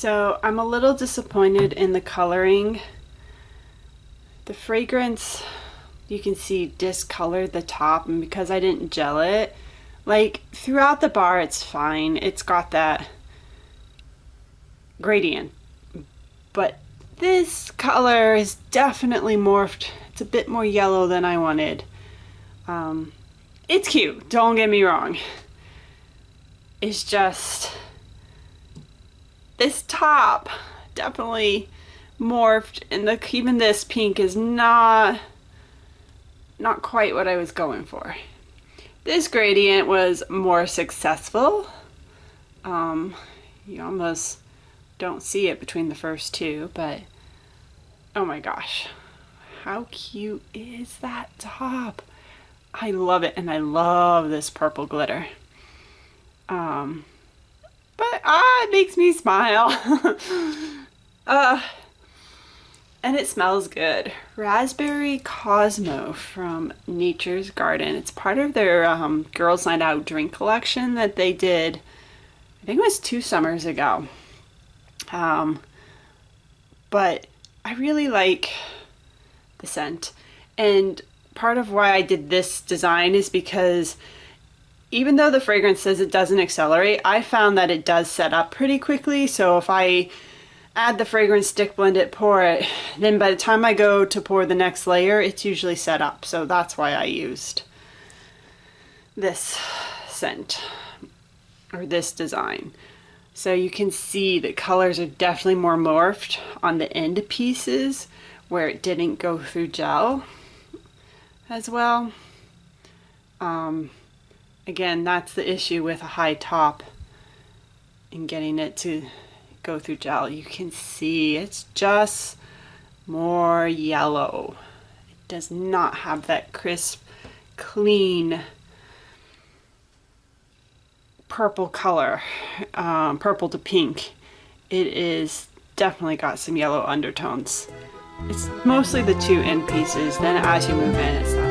So I'm a little disappointed in the coloring. The fragrance, you can see, discolored the top, and because I didn't gel it, like throughout the bar it's fine. It's got that gradient. But this color is definitely morphed. It's a bit more yellow than I wanted. It's cute, don't get me wrong. It's just this top definitely morphed, and even this pink is not quite what I was going for. This gradient was more successful. You almost don't see it between the first two, but oh my gosh, how cute is that top? I love it, and I love this purple glitter. But it makes me smile. And it smells good. Raspberry Cosmo from Nature's Garden. It's part of their Girls Night Out drink collection that they did, I think it was 2 summers ago. But I really like the scent. And part of why I did this design is because even though the fragrance says it doesn't accelerate, I found that it does set up pretty quickly. So if I add the fragrance, stick blend it, pour it, then by the time I go to pour the next layer, it's usually set up. So that's why I used this scent, or this design. So you can see the colors are definitely more morphed on the end pieces where it didn't go through gel as well. Again, that's the issue with a high top and getting it to go through gel. You can see it's just more yellow. It does not have that crisp, clean purple color, purple to pink. It is definitely got some yellow undertones. It's mostly the 2 end pieces, then as you move in it's not